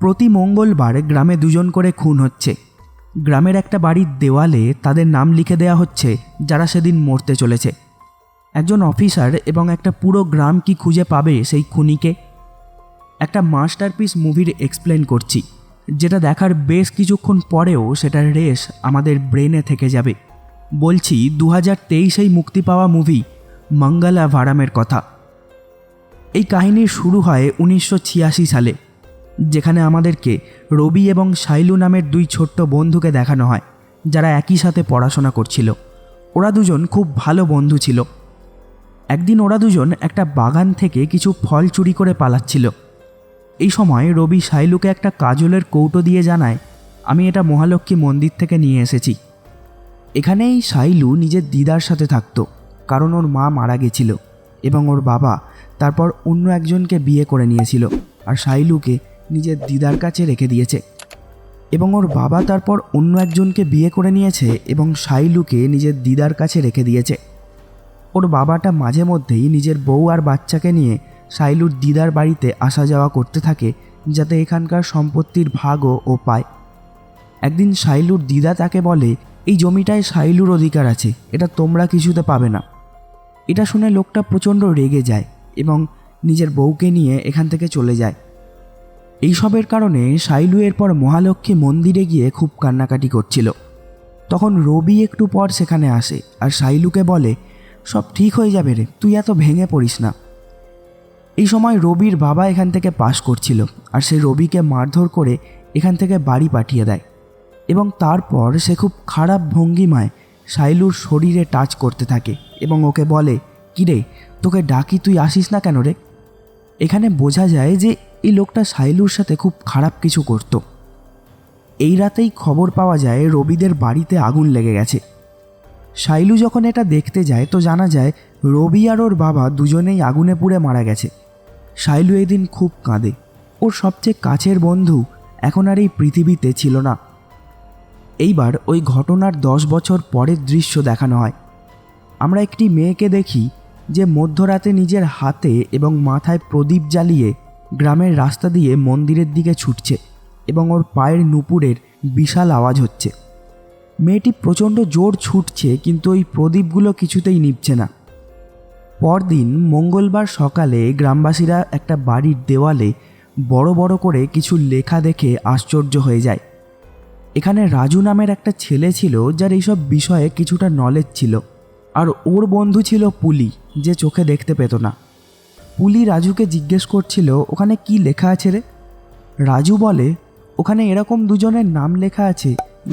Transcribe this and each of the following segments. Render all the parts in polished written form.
প্রতি মঙ্গলবার গ্রামে দুজন করে খুন হচ্ছে। গ্রামের একটা বাড়ির দেওয়ালে তাদের নাম লিখে দেয়া হচ্ছে যারা সেদিন মরতে চলেছে। একজন অফিসার এবং একটা পুরো গ্রাম কি খুঁজে পাবে সেই খুনিকে? একটা মাস্টারপিস মুভির এক্সপ্লেন করছি, যেটা দেখার বেশ কিছুক্ষণ পরেও সেটার রেশ আমাদের ব্রেনে থেকে যাবে। বলছি 2023-এই মুক্তি পাওয়া মুভি মঙ্গলা ভারামের কথা। এই কাহিনীর শুরু হয় 1986 সালে, যেখানে আমাদেরকে রবি এবং শাইলু নামের দুই ছোট্ট বন্ধুকে দেখানো হয়, যারা একই সাথে পড়াশোনা করছিল। ওরা দুজন খুব ভালো বন্ধু ছিল। একদিন ওরা দুজন একটা বাগান থেকে কিছু ফল চুরি করে পালাচ্ছিল। এই সময় রবি শাইলুকে একটা কাজলের কৌটো দিয়ে জানায়, আমি এটা মহালক্ষ্মী মন্দির থেকে নিয়ে এসেছি। এখানেই শাইলু নিজের দিদার সাথে থাকতো, কারণ ওর মা মারা গেছিল এবং ওর বাবা তারপর অন্য একজনকে বিয়ে করে নিয়েছিল, আর শাইলুকে নিজের দিদার কাছে রেখে দিয়েছে। এবং ওর বাবা তারপর অন্য একজনকে বিয়ে করে নিয়েছে এবং শাইলুকে নিজের দিদার কাছে রেখে দিয়েছে। ওর বাবাটা মাঝে মধ্যেই নিজের বউ আর বাচ্চাকে নিয়ে শাইলুর দিদার বাড়িতে আসা যাওয়া করতে থাকে, যাতে এখানকার সম্পত্তির ভাগও ও পায়। একদিন শাইলুর দিদা তাকে বলে, এই জমিটায় শাইলুর অধিকার আছে, এটা তোমরা কিছুতে পাবে না। এটা শুনে লোকটা প্রচণ্ড রেগে যায় এবং নিজের বউকে নিয়ে এখান থেকে চলে যায়। এইসবের কারণে শাইলু এরপর মহালক্ষ্মী মন্দিরে গিয়ে খুব কান্নাকাটি করছিল। তখন রবি একটু পর সেখানে আসে আর শাইলুকে বলে, সব ঠিক হয়ে যাবে রে, তুই এত ভেঙে পড়িস না। এই সময় রবির বাবা এখান থেকে পাস করছিল, আর সে রবিকে মারধর করে এখান থেকে বাড়ি পাঠিয়ে দেয় এবং তারপর সে খুব খারাপ ভঙ্গিমায় শাইলুর শরীরে টাচ করতে থাকে এবং ওকে বলে, কিরে তোকে ডাকি, তুই আসিস না কেন রে? এখানে বোঝা যায় যে এই লোকটা শাইলুর সাথে খুব খারাপ কিছু করত। এই রাতেই খবর পাওয়া যায় রবিদের বাড়িতে আগুন লেগে গেছে। শাইলু যখন এটা দেখতে যায় তো জানা যায় রবি আর ওর বাবা দুজনেই আগুনে পুড়ে মারা গেছে। শাইলু এই দিন খুব কাঁদে। ওর সবচেয়ে কাছের বন্ধু এখন আর এই পৃথিবীতে ছিল না। এইবার ওই ঘটনার 10 বছর পরের দৃশ্য দেখানো হয়। আমরা একটি মেয়েকে দেখি যে মধ্যরাতে নিজের হাতে এবং মাথায় প্রদীপ জ্বালিয়ে গ্রামের রাস্তা দিয়ে মন্দিরের দিকে ছুটছে এবং ওর পায়ের নুপুরের বিশাল আওয়াজ হচ্ছে। মেয়েটি প্রচণ্ড জোর ছুটছে, কিন্তু ওই প্রদীপগুলো কিছুতেই নিভছে না। পরদিন মঙ্গলবার সকালে গ্রামবাসীরা একটা বাড়ির দেওয়ালে বড় বড় করে কিছু লেখা দেখে আশ্চর্য হয়ে যায়। এখানে রাজু নামের একটা ছেলে ছিল যার এইসব বিষয়ে কিছুটা নলেজ ছিল, আর ওর বন্ধু ছিল পুলি, যে চোখে দেখতে পেত না। পুলি রাজুকে জিজ্ঞেস করছিল, ওখানে কি লেখা আছে রে? রাজু বলে, ওখানে এরকম দুজনের নাম লেখা আছে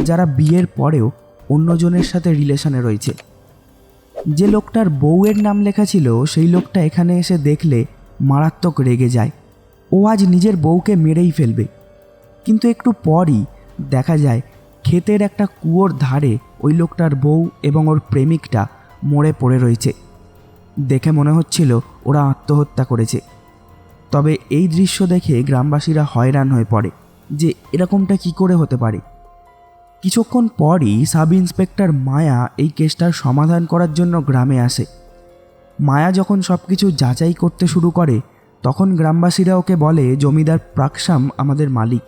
যারা বিয়ের পরেও অন্যজনের সাথে রিলেশনে রয়েছে। যে লোকটার বউয়ের নাম লেখা ছিল সেই লোকটা এখানে এসে দেখলে মারাত্মক রেগে যায়। ও আজ নিজের বউকে মেরেই ফেলবে। কিন্তু একটু পরই দেখা যায় ক্ষেতের একটা কুয়োর ধারে ওই লোকটার বউ এবং ওর প্রেমিকটা মরে পড়ে রয়েছে। দেখে মনে হচ্ছিল ওরা আত্মহত্যা করেছে। তবে এই দৃশ্য দেখে গ্রামবাসীরা হয়রান হয়ে পড়ে যে এরকমটা কি করে হতে পারে। কিছুক্ষণ পরই সাব ইন্সপেক্টর মায়া এই কেসটার সমাধান করার জন্য গ্রামে আসে। মায়া যখন সব কিছু যাচাই করতে শুরু করে তখন গ্রামবাসীরা ওকে বলে, জমিদার প্রাকসাম আমাদের মালিক,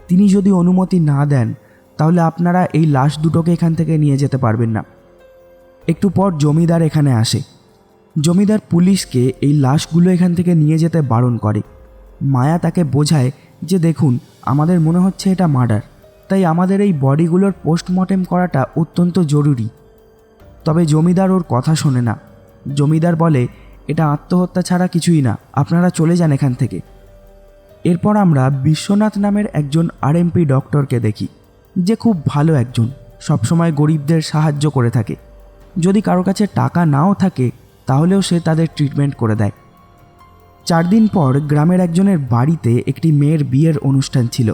তিনি যদি অনুমতি না দেন তাহলে আপনারা এই লাশ দুটোকে এখান থেকে নিয়ে যেতে পারবেন না। একটু পর জমিদার এখানে আসে। জমিদার পুলিশকে এই লাশগুলো এখান থেকে নিয়ে যেতে বারণ করে। মায়া তাকে বোঝায় যে দেখুন, আমাদের মনে হচ্ছে এটা মার্ডার, তাই আমাদের এই বডিগুলোর পোস্টমর্টেম করাটা অত্যন্ত জরুরি। তবে জমিদার ওর কথা শোনে না। জমিদার বলে, এটা আত্মহত্যা ছাড়া কিছুই না, আপনারা চলে যান এখান থেকে। এরপর আমরা বিশ্বনাথ নামের একজন আরএমপি ডক্টরকে দেখি, যে খুব ভালো একজন, সবসময় গরিবদের সাহায্য করে থাকে। যদি কারো কাছে টাকা নাও থাকে তাহলেও সে তাদের ট্রিটমেন্ট করে দেয়। 4 দিন পর গ্রামের একজনের বাড়িতে একটি মেয়ের বিয়ের অনুষ্ঠান ছিল,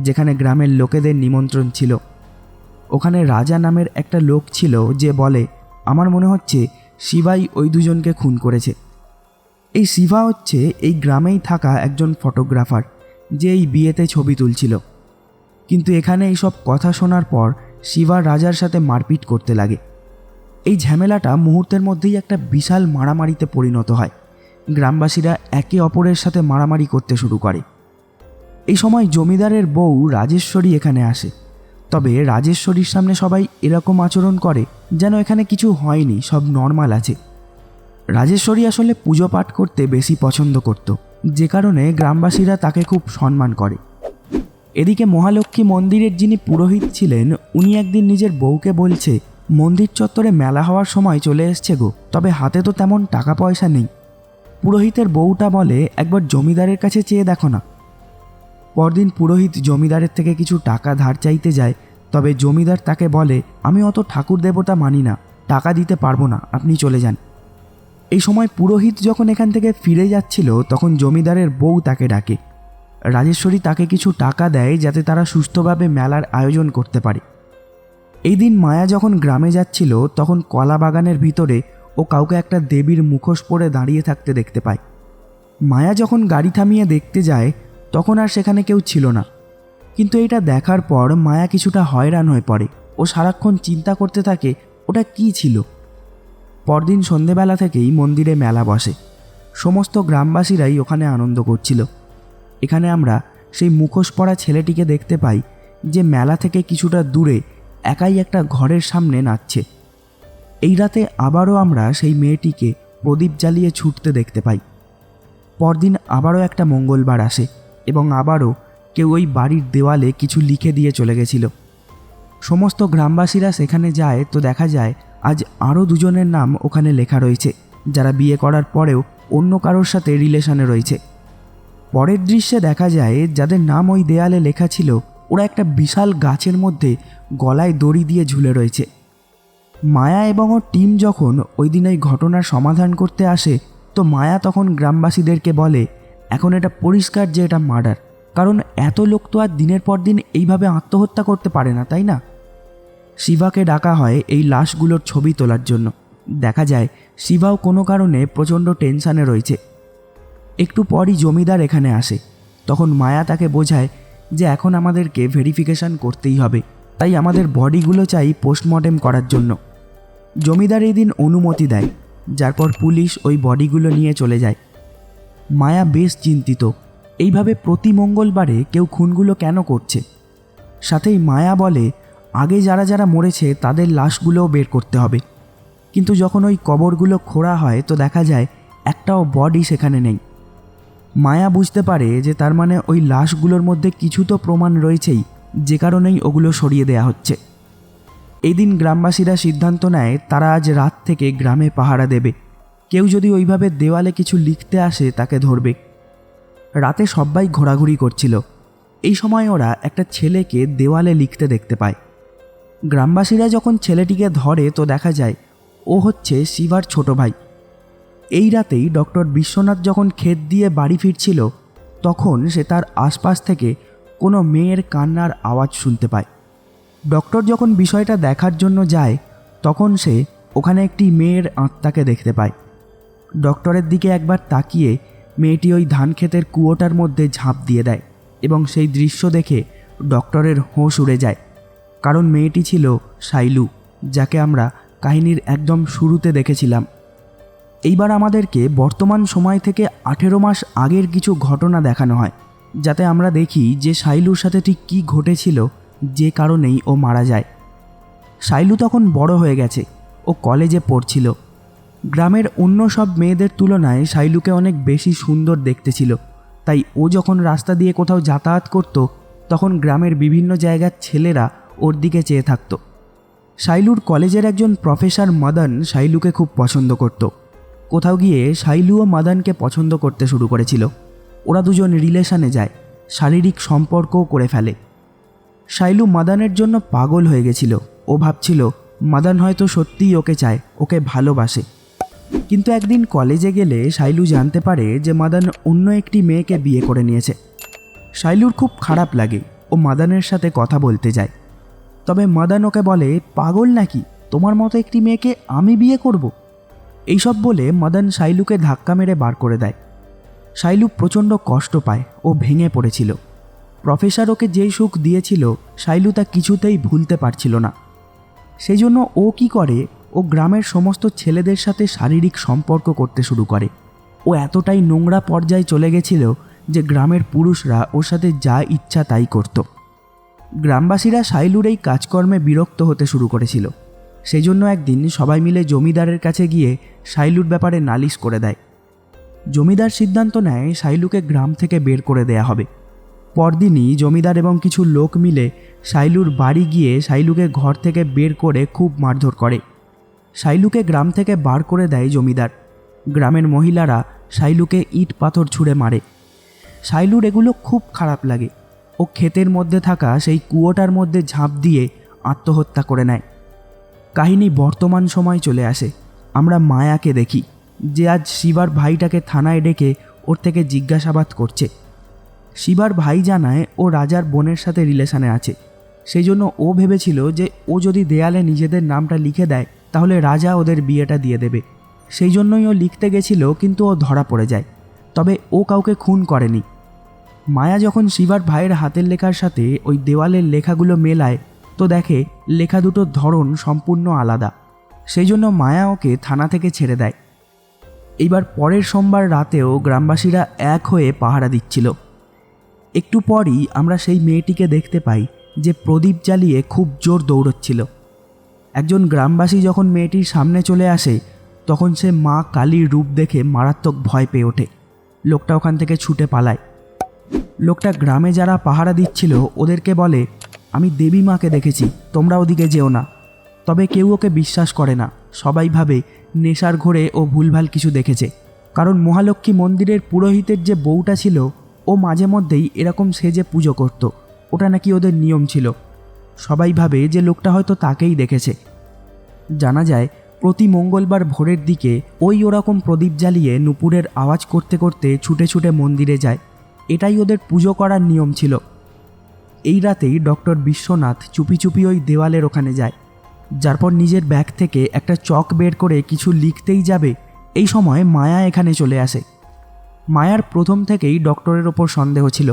যেখানে গ্রামের লোকেদের নিমন্ত্রণ ছিল। ওখানে রাজা নামের একটা লোক ছিল যে বলে, আমার মনে হচ্ছে শিবাই ওই দুজনকে খুন করেছে। এই শিবা হচ্ছে এই গ্রামেই থাকা একজন ফটোগ্রাফার, যে এই বিয়েতে ছবি তুলছিল। কিন্তু এখানে এইসব কথা শোনার পর শিবা রাজার সাথে মারপিট করতে লাগে। এই ঝামেলাটা মুহূর্তের মধ্যেই একটা বিশাল মারামারিতে পরিণত হয়। গ্রামবাসীরা একে অপরের সাথে মারামারি করতে শুরু করে। এই সময় জমিদারের বউ রাজেশ্বরী এখানে আসে। তবে রাজেশ্বরীর সামনে সবাই এরকম আচরণ করে যেন এখানে কিছু হয়নি, সব নর্মাল আছে। রাজেশ্বরী আসলে পুজো পাঠ করতে বেশি পছন্দ করত, যে কারণে গ্রামবাসীরা তাকে খুব সম্মান করে। এদিকে মহালক্ষ্মী মন্দিরের যিনি পুরোহিত ছিলেন, উনি একদিন নিজের বউকে বলছে, মন্দির চত্বরে মেলা হওয়ার সময় চলে এসছে গো, তবে হাতে তো তেমন টাকা পয়সা নেই। পুরোহিতের বউটা বলে, একবার জমিদারের কাছে চেয়ে দেখো না। পরদিন পুরোহিত জমিদারের থেকে কিছু টাকা ধার চাইতে যায়, তবে জমিদার তাকে বলে, আমি অত ঠাকুর দেবতা মানি না, টাকা দিতে পারবো না, আপনি চলে যান। এই সময় পুরোহিত যখন এখান থেকে ফিরে যাচ্ছিল, তখন জমিদারের বউ তাকে ডাকে। রাজেশ্বরী তাকে কিছু টাকা দেয় যাতে তারা সুস্থভাবে মেলার আয়োজন করতে পারে। এই দিন মায়া যখন গ্রামে যাচ্ছিল, তখন কলা বাগানের ভিতরে ও কাউকে একটা দেবীর মুখোশ পরে দাঁড়িয়ে থাকতে দেখতে পায়। মায়া যখন গাড়ি থামিয়ে দেখতে যায়, তখন আর সেখানে কেউ ছিল না। কিন্তু এটা দেখার পর মায়া কিছুটা হয়রান হয়ে পড়ে ও সারাক্ষণ চিন্তা করতে থাকে ওটা কি ছিল। পরদিন সন্ধেবেলা থেকেই মন্দিরে মেলা বসে। সমস্ত গ্রামবাসীরাই ওখানে আনন্দ করছিল। এখানে আমরা সেই মুখোশ পরা ছেলেটিকে দেখতে পাই, যে মেলা থেকে কিছুটা দূরে একাই একটা ঘরের সামনে নাচছে। এই রাতে আবারও আমরা সেই মেয়েটিকে প্রদীপ জ্বালিয়ে ছুটতে দেখতে পাই। পরদিন আবারও একটা মঙ্গলবার আসে এবং আবারও কেউ ওই বাড়ির দেওয়ালে কিছু লিখে দিয়ে চলে গেছিল। সমস্ত গ্রামবাসীরা সেখানে যায় তো দেখা যায় আজ আরও দুজনের নাম ওখানে লেখা রয়েছে, যারা বিয়ে করার পরেও অন্য কারোর সাথে রিলেশনে রয়েছে। পরের দৃশ্যে দেখা যায় যাদের নাম ওই দেয়ালে লেখা ছিল, ওরা একটা বিশাল গাছের মধ্যে গলায় দড়ি দিয়ে ঝুলে রয়েছে। মায়া এবং ওর টিম যখন ওই দিন এই ঘটনার সমাধান করতে আসে, তো মায়া তখন গ্রামবাসীদেরকে বলে, এখন এটা পরিষ্কার যে এটা মার্ডার, কারণ এত লোক তো আর দিনের পর দিন এইভাবে আত্মহত্যা করতে পারে না, তাই না? শিবাকে ডাকা হয় এই লাশগুলোর ছবি তোলার জন্য। দেখা যায় শিবাও কোনো কারণে প্রচণ্ড টেনশানে রয়েছে। একটু পরই জমিদার এখানে আসে। তখন মায়া তাকে বোঝায় যে এখন আমাদেরকে ভেরিফিকেশন করতেই হবে, তাই আমাদের বডিগুলো চাই পোস্টমর্টেম করার জন্য। জমিদার এই দিন অনুমতি দেয়, যার পর পুলিশ ওই বডিগুলো নিয়ে চলে যায়। মায়া বেশ চিন্তিত, এইভাবে প্রতি মঙ্গলবারে কেউ খুনগুলো কেন করছে। সাথেই মায়া বলে, আগে যারা যারা মরেছে তাদের লাশগুলোও বের করতে হবে। কিন্তু যখন ওই কবরগুলো খোঁড়া হয় তো দেখা যায় একটাও বডি সেখানে নেই। মায়া বুঝতে পারে যে তার মানে ওই লাশগুলোর মধ্যে কিছু তো প্রমাণ রয়েছেই, যে কারণেই ওগুলো সরিয়ে দেয়া হচ্ছে। এই দিন গ্রামবাসীরা সিদ্ধান্ত নেয় তারা আজ রাত থেকে গ্রামে পাহারা দেবে। কেউ যদি ওইভাবে দেওয়ালে কিছু লিখতে আসে তাকে ধরবে। রাতে সবাই ঘোরাঘুরি করছিল। এই সময় ওরা একটা ছেলেকে দেওয়ালে লিখতে দেখতে পায়। গ্রামবাসীরা যখন ছেলেটিকে ধরে তো দেখা যায় ও হচ্ছে শিবার ছোট ভাই। এই রাতেই ডক্টর বিশ্বনাথ যখন ক্ষেত দিয়ে বাড়ি ফিরছিল, তখন সে তার আশপাশ থেকে কোনো মেয়ের কান্নার আওয়াজ শুনতে পায়। ডক্টর যখন বিষয়টা দেখার জন্য যায়, তখন সে ওখানে একটি মেয়ের আত্মাকে দেখতে পায়। ডক্টরের দিকে একবার তাকিয়ে মেয়েটি ওই ধান ক্ষেতের কুয়োটার মধ্যে ঝাঁপ দিয়ে দেয় এবং সেই দৃশ্য দেখে ডক্টরের হোঁশ উড়ে যায়, কারণ মেয়েটি ছিল শাইলু, যাকে আমরা কাহিনীর একদম শুরুতে দেখেছিলাম। এইবার আমাদেরকে বর্তমান সময় থেকে 18 মাস আগের কিছু ঘটনা দেখানো হয়, যাতে আমরা দেখি যে শাইলুর সাথে ঠিক কী ঘটেছিল, যে কারণেই ও মারা যায়। শাইলু তখন বড় হয়ে গেছে, ও কলেজে পড়ছিল। গ্রামের অন্য সব মেয়েদের তুলনায় শাইলুকে অনেক বেশি সুন্দর দেখতে ছিল, তাই ও যখন রাস্তা দিয়ে কোথাও যাতায়াত করত, তখন গ্রামের বিভিন্ন জায়গার ছেলেরা ওর দিকে চেয়ে থাকত। শাইলুর কলেজের একজন প্রফেসর মদন শাইলুকে খুব পছন্দ করত। কোথাও গিয়ে শাইলু ও মদনকে পছন্দ করতে শুরু করেছিল। ওরা দুজন রিলেশনে যায়, শারীরিক সম্পর্কও করে ফেলে। শাইলু মদনের জন্য পাগল হয়ে গেছিল। ও ভাবছিল মদন হয়তো সত্যিই ওকে চায়, ওকে ভালোবাসে। কিন্তু একদিন কলেজে গেলে শাইলু জানতে পারে যে মদন অন্য একটি মেয়েকে বিয়ে করে নিয়েছে। শাইলুর খুব খারাপ লাগে, ও মদনের সাথে কথা বলতে যায়। তবে মদন ওকে বলে, পাগল নাকি, তোমার মতো একটি মেয়েকে আমি বিয়ে করব? এইসব বলে মদন শাইলুকে ধাক্কা মেরে বার করে দেয়। শাইলু প্রচণ্ড কষ্ট পায়, ও ভেঙে পড়েছিল। প্রফেসর ওকে যেই সুখ দিয়েছিল, শাইলু তা কিছুতেই ভুলতে পারছিল না। সেই জন্য ও কি করে, ও গ্রামের সমস্ত ছেলেদের সাথে শারীরিক সম্পর্ক করতে শুরু করে। ও এতটাই নোংরা পর্যায়ে চলে গেছিল যে গ্রামের পুরুষরা ওর সাথে যা ইচ্ছা তাই করত। গ্রামবাসীরা শাইলুর এই কাজকর্মে বিরক্ত হতে শুরু করেছিল। সেই জন্য একদিন সবাই মিলে জমিদারের কাছে গিয়ে শাইলুর ব্যাপারে নালিশ করে দেয়। জমিদার সিদ্ধান্ত নেয় শাইলুকে গ্রাম থেকে বের করে দেয়া হবে। পরদিনই জমিদার এবং কিছু লোক মিলে শাইলুর বাড়ি গিয়ে শাইলুকে ঘর থেকে বের করে খুব মারধর করে। শাইলুকে গ্রাম থেকে বার করে দেয় জমিদার। গ্রামের মহিলারা শাইলুকে ইট পাথর ছুঁড়ে মারে। শাইলুর এগুলো খুব খারাপ লাগে। ও ক্ষেতের মধ্যে থাকা সেই কুয়োটার মধ্যে ঝাঁপ দিয়ে আত্মহত্যা করে নেয়। কাহিনী বর্তমান সময় চলে আসে। আমরা মায়াকে দেখি, যে আজ শিবার ভাইটাকে থানায় ডেকে ওর থেকে জিজ্ঞাসাবাদ করছে। শিবার ভাই জানায় ও রাজার বোনের সাথে রিলেশনে আছে। সেই জন্য ও ভেবেছিল যে ও যদি দেয়ালে নিজেদের নামটা লিখে দেয় তাহলে রাজা ওদের বিয়েটা দিয়ে দেবে। সেই জন্যই ও লিখতে গেছিল, কিন্তু ও ধরা পড়ে যায়। তবে ও কাউকে খুন করেনি। মায়া যখন শিবার ভাইয়ের হাতের লেখার সাথে ওই দেওয়ালের লেখাগুলো মেলায় তো দেখে লেখা দুটোর ধরন সম্পূর্ণ আলাদা। সেই জন্য মায়া ওকে থানা থেকে ছেড়ে দেয়। এইবার পরের সোমবার রাতেও গ্রামবাসীরা এক হয়ে পাহারা দিচ্ছিল। একটু পরই আমরা সেই মেয়েটিকে দেখতে পাই যে প্রদীপ জ্বালিয়ে খুব জোর দৌড়চ্ছিল। একজন গ্রামবাসী যখন মেয়েটির সামনে চলে আসে তখন সে মা কালীর রূপ দেখে মারাত্মক ভয় পেয়ে ওঠে। লোকটা ওখান থেকে ছুটে পালায়। লোকটা গ্রামে যারা পাহারা দিচ্ছিল ওদেরকে বলে, আমি দেবী মাকে দেখেছি, তোমরা ওদিকে যেও না। তবে কেউ ওকে বিশ্বাস করে না। সবাই ভাবে নেশার ঘোরে ও ভুলভাল কিছু দেখেছে। কারণ মহালক্ষ্মী মন্দিরের পুরোহিতের যে বউটা ছিল ও মাঝে মধ্যেই এরকম সেজে পুজো করত। ওটা নাকি ওদের নিয়ম ছিল। সবাই ভাবে যে লোকটা হয়তো তাকেই দেখেছে। জানা যায় প্রতি মঙ্গলবার ভোরের দিকে ওই ওরকম প্রদীপ জ্বালিয়ে নুপুরের আওয়াজ করতে করতে ছুটে ছুটে মন্দিরে যায়। এটাই ওদের পুজো করার নিয়ম ছিল। এই রাতেই ডক্টর বিশ্বনাথ চুপি চুপি ওই দেওয়ালের ওখানে যায়। যার পর নিজের ব্যাগ থেকে একটা চক বের করে কিছু লিখতেই যাবে, এই সময় মায়া এখানে চলে আসে। মায়ার প্রথম থেকেই ডক্টরের ওপর সন্দেহ ছিল,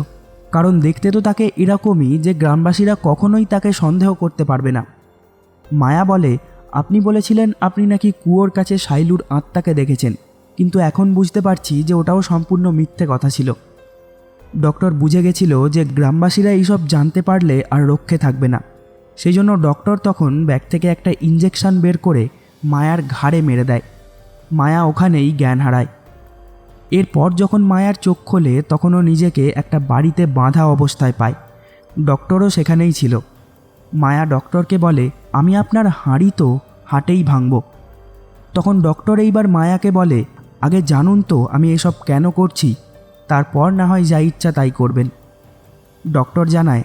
কারণ দেখতে তো তাকে এরকমই যে গ্রামবাসীরা কখনোই তাকে সন্দেহ করতে পারবে না। মায়া বলে, আপনি বলেছিলেন আপনি নাকি কুয়োর কাছে শাইলুর আত্মাকে দেখেছেন, কিন্তু এখন বুঝতে পারছি যে ওটাও সম্পূর্ণ মিথ্যে কথা ছিল। ডক্টর বুঝে গেছিল যে গ্রামবাসীরা এইসব জানতে পারলে আর রক্ষে থাকবে না। সেই জন্য ডক্টর তখন ব্যাগ থেকে একটা ইঞ্জেকশন বের করে মায়ার ঘাড়ে মেরে দেয়। মায়া ওখানেই জ্ঞান হারায়। এরপর যখন মায়ার চোখ খোলে তখন ও নিজেকে একটা বাড়িতে বাঁধা অবস্থায় পায়। ডক্টরও সেখানেই ছিল। মায়া ডক্টরকে বলে, আমি আপনার হাঁড়ি তো হাটেই ভাঙব। তখন ডক্টর এইবার মায়াকে বলে, আগে জানুন তো আমি এসব কেন করছি, তারপর না হয় যা ইচ্ছা তাই করবেন। ডক্টর জানায়,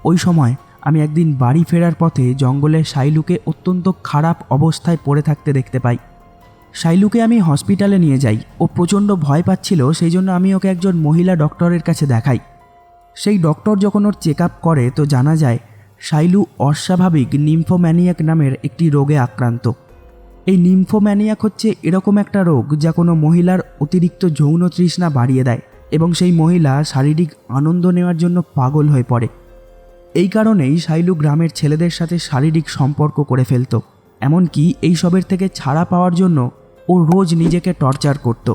ওই সময় আমি একদিন বাড়ি ফেরার পথে জঙ্গলে শাইলুকে অত্যন্ত খারাপ অবস্থায় পড়ে থাকতে দেখতে পাই। শাইলুকে আমি হসপিটালে নিয়ে যাই। ও প্রচণ্ড ভয় পাচ্ছিল, সেই জন্য আমি ওকে একজন মহিলা ডক্টরের কাছে দেখাই। সেই ডক্টর যখন ওর চেক আপ করে তো জানা যায় শাইলু অস্বাভাবিক নিম্ফোম্যানিয়াক নামের একটি রোগে আক্রান্ত। এই নিম্ফোম্যানিয়াক হচ্ছে এরকম একটা রোগ যা কোনো মহিলার অতিরিক্ত যৌন তৃষ্ণা বাড়িয়ে দেয় এবং সেই মহিলা শারীরিক আনন্দ নেওয়ার জন্য পাগল হয়ে পড়ে। এই কারণেই শাইলু গ্রামের ছেলেদের সাথে শারীরিক সম্পর্ক করে ফেলত। এমনকি এইসবের থেকে ছাড়া পাওয়ার জন্য ও রোজ নিজেকে টর্চার করত।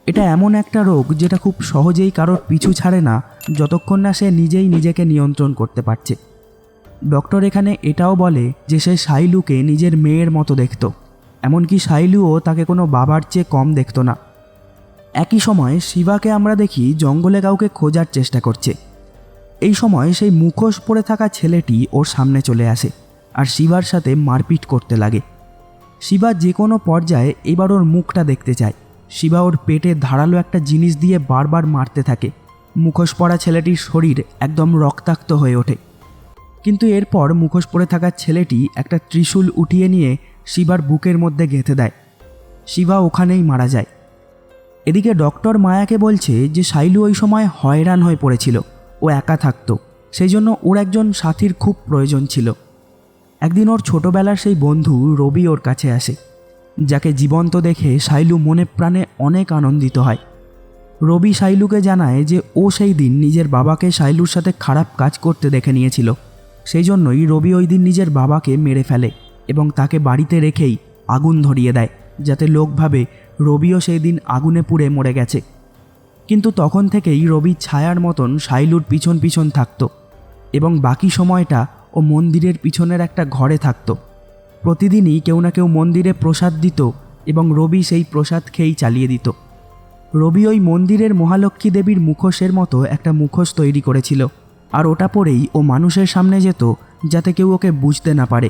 এটা এমন একটা রোগ যেটা খুব সহজেই কারোর পিছু ছাড়ে না যতক্ষণ না সে নিজেই নিজেকে নিয়ন্ত্রণ করতে পারছে। ডক্টর এখানে এটাও বলে যে সে শাইলুকে নিজের মেয়ের মতো দেখত। এমনকি শাইলুও তাকে কোনো বাবার চেয়ে কম দেখত না। একই সময় শিবাকে আমরা দেখি জঙ্গলে কাউকে খোঁজার চেষ্টা করছে। এই সময় সেই মুখোশ পরে থাকা ছেলেটি ওর সামনে চলে আসে আর শিবার সাথে মারপিট করতে লাগে। শিবা যে কোনো পর্যায়ে এবার ওর মুখটা দেখতে চায়। শিবা ওর পেটে ধারালো একটা জিনিস দিয়ে বারবার মারতে থাকে। মুখোশ পরা ছেলেটির শরীর একদম রক্তাক্ত হয়ে ওঠে। কিন্তু এরপর মুখোশ পরে থাকা ছেলেটি একটা ত্রিশূল উঠিয়ে নিয়ে শিবার বুকের মধ্যে গেঁথে দেয়। শিবা ওখানেই মারা যায়। এদিকে ডক্টর মায়াকে বলছে যে শাইলু ওই সময় হয়রান হয়ে পড়েছিল, ও একা থাকতো, সেই জন্য ওর একজন সাথীর খুব প্রয়োজন ছিল। একদিন ওর ছোটবেলার সেই বন্ধু রবি ওর কাছে আসে, যাকে জীবন্ত দেখে শাইলু মনে প্রাণে অনেক আনন্দিত হয়। রবি শাইলুকে জানায় যে ও সেই দিন নিজের বাবাকে শাইলুর সাথে খারাপ কাজ করতে দেখে নিয়েছিল। সেই জন্যই রবি ওই দিন নিজের বাবাকে মেরে ফেলে এবং তাকে বাড়িতে রেখেই আগুন ধরিয়ে দেয়, যাতে লোক ভাবে রবিও সেই দিন আগুনে পুড়ে মরে গেছে। কিন্তু তখন থেকেই রবি ছায়ার মতন শাইলুর পিছন পিছন থাকত এবং বাকি সময়টা ও মন্দিরের পিছনের একটা ঘরে থাকত। প্রতিদিনই কেউ না কেউ মন্দিরে প্রসাদ দিত এবং রবি সেই প্রসাদ খেয়েই চালিয়ে দিত। রবি ওই মন্দিরের মহালক্ষ্মী দেবীর মুখোশের মতো একটা মুখোশ তৈরি করেছিল, আর ওটা পরেই ও মানুষের সামনে যেত যাতে কেউ ওকে বুঝতে না পারে।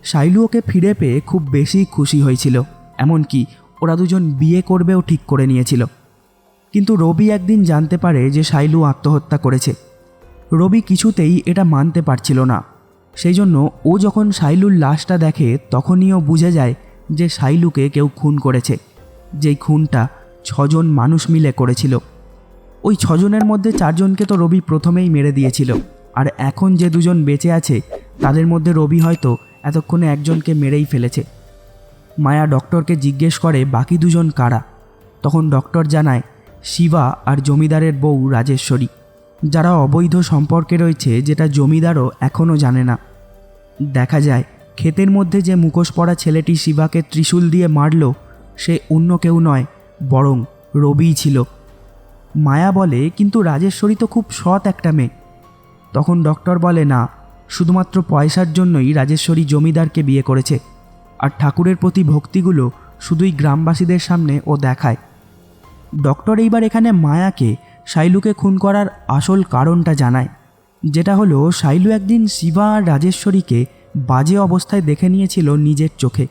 শাইলু ওকে ফিরে পেয়ে খুব বেশি খুশি হয়েছিল, এমনকি ওরা দুজন বিয়ে করবেও ঠিক করে নিয়েছিল। কিন্তু রবি একদিন জানতে পারে যে শাইলু আত্মহত্যা করেছে। রবি কিছুতেই এটা মানতে পারছিল না। সেই জন্য ও যখন শাইলুর লাশটা দেখে তখনই ও বুঝে যায় যে শাইলুকে কেউ খুন করেছে, যেই খুনটা 6 জন মানুষ মিলে করেছিল। ওই 6 জনের মধ্যে 4 জনকে তো রবি প্রথমেই মেরে দিয়েছিল, আর এখন যে 2 জন বেঁচে আছে তাদের মধ্যে রবি হয়তো এতক্ষণে একজনকে মেরেই ফেলেছে। মায়া ডক্টরকে জিজ্ঞেস করে বাকি 2 জন কারা। তখন ডক্টর জানায় শিবা আর জমিদারের বউ রাজেশ্বরী, যারা অবৈধ সম্পর্কে রয়েছে, যেটা জমিদারও এখনও জানে না। দেখা যায় ক্ষেতের মধ্যে যে মুখোশ পরা ছেলেটি শিবাকে ত্রিশূল দিয়ে মারল সে অন্য কেউ নয়, বরং রবিই ছিল। মায়া বলে, কিন্তু রাজেশ্বরী তো খুব সৎ একটা মেয়ে। তখন ডক্টর বলে, না, শুধুমাত্র পয়সার জন্যই রাজেশ্বরী জমিদারকে বিয়ে করেছে, আর ঠাকুরের প্রতি ভক্তিগুলো শুধুই গ্রামবাসীদের সামনে ও দেখায়। ডক্টর এইবার এখানে মায়াকে শাইলুকে খুন করার আসল কারণটা জানায়, যেটা হলো শাইলু একদিন শিবা আর রাজেশ্বরীকে বাজে অবস্থায় দেখে নিয়েছিল নিজের চোখে।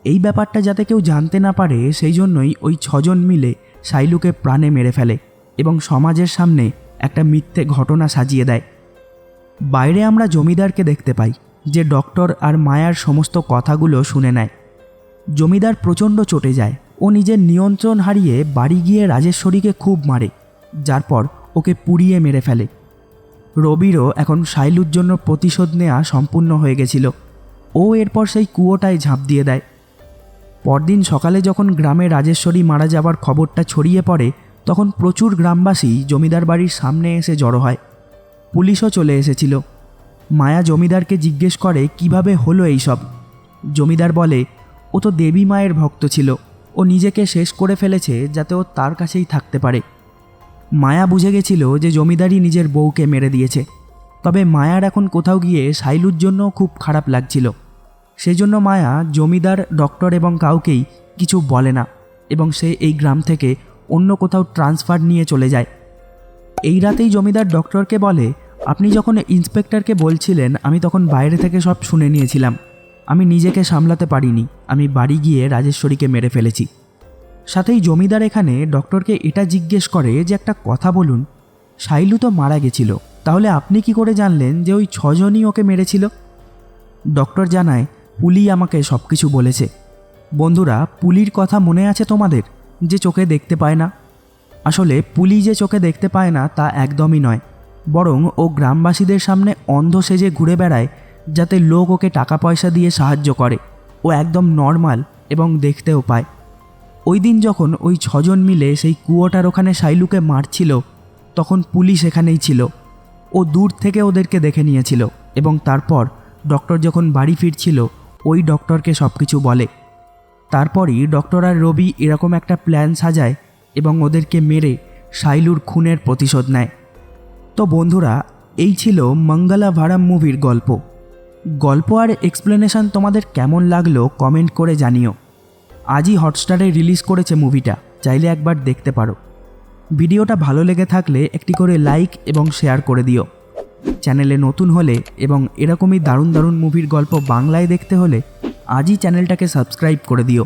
এই ব্যাপারটা যাতে কেউ জানতে না পারে সেই জন্যই ওই 6 জন মিলে শাইলুকে প্রাণে মেরে ফেলে এবং সমাজের সামনে একটা মিথ্যে ঘটনা সাজিয়ে দেয়। বাইরে আমরা জমিদারকে দেখতে পাই, যে ডক্টর আর মায়ার সমস্ত কথাগুলো শুনে নেয়। জমিদার প্রচণ্ড চটে যায়। ও নিজের নিয়ন্ত্রণ হারিয়ে বাড়ি গিয়ে রাজেশ্বরীকে খুব মারে, যার পর ওকে পুড়িয়ে মেরে ফেলে। রবিরও এখন শাইলুর জন্য প্রতিশোধ নেওয়া সম্পূর্ণ হয়ে গেছিল। ও এরপর সেই কুয়োটায় ঝাঁপ দিয়ে দেয়। পরদিন সকালে যখন গ্রামে রাজেশ্বরী মারা যাবার খবরটা ছড়িয়ে পড়ে, তখন প্রচুর গ্রামবাসী জমিদার বাড়ির সামনে এসে জড়ো হয়। পুলিশও চলে এসেছিল। মায়া জমিদারকে জিজ্ঞেস করে কিভাবে হলো এইসব। জমিদার বলে, ও তো দেবী মায়ের ভক্ত ছিল, ও নিজেকে শেষ করে ফেলেছে যাতে ও তার কাছেই থাকতে পারে। মায়া বুঝে গেছিল যে জমিদারই নিজের বউকে মেরে দিয়েছে। তবে মায়ার এখন কোথাও গিয়ে শাইলুর জন্য খুব খারাপ লাগছিল। সেই জন্য মায়া জমিদার, ডক্টর এবং কাউকেই কিছু বলে না এবং সে এই গ্রাম থেকে অন্য কোথাও ট্রান্সফার নিয়ে চলে যায়। এই রাতেই জমিদার ডক্টরকে বলে, আপনি যখন ইন্সপেক্টরকে বলছিলেন আমি তখন বাইরে থেকে সব শুনে নিয়েছিলাম। আমি নিজেকে সামলাতে পারিনি, আমি বাড়ি গিয়ে রাজেশ্বরীকে মেরে ফেলেছি। সাথেই জমিদার এখানে ডক্টরকে এটা জিজ্ঞেস করে যে একটা কথা বলুন, শাইলু তো মারা গেছিল, তাহলে আপনি কি করে জানলেন যে ওই 6 জনই ওকে মেরেছিল? ডক্টর জানায়, পুলি আমাকে সব কিছু বলেছে। বন্ধুরা, পুলির কথা মনে আছে তোমাদের, যে চোখে দেখতে পায় না? আসলে পুলি যে চোখে দেখতে পায় না তা একদমই নয়, বরং ও গ্রামবাসীদের সামনে অন্ধ সেজে ঘুরে বেড়ায় যাতে লোক ওকে টাকা পয়সা দিয়ে সাহায্য করে। ও একদম নর্মাল এবং দেখতেও পায়। ওই দিন যখন ওই 6 জন মিলে সেই কুয়োটার ওখানে শাইলুকে মারছিল, তখন পুলিশ এখানেই ছিল। ও দূর থেকে ওদেরকে দেখে নিয়েছিল এবং তারপর ডক্টর যখন বাড়ি ফিরছিল ওই ডক্টরকে সব কিছু বলে। তারপরই ডক্টর আর রবি এরকম একটা প্ল্যান সাজায় এবং ওদেরকে মেরে শাইলুর খুনের প্রতিশোধ নেয়। তো বন্ধুরা, এই ছিল মঙ্গলাভারাম মুভির গল্প আর এক্সপ্লেনেশন তোমাদের কেমন লাগলো কমেন্ট করে জানিও। আজই হটস্টারে রিলিজ করেছে মুভিটা, চাইলে একবার দেখতে পারো। ভিডিওটা ভালো লেগে থাকলে একটি করে লাইক এবং শেয়ার করে দিও। চ্যানেলে নতুন হলে এবং এরকমই দারুণ দারুণ মুভির গল্প বাংলায় দেখতে হলে আজই চ্যানেলটাকে সাবস্ক্রাইব করে দিও।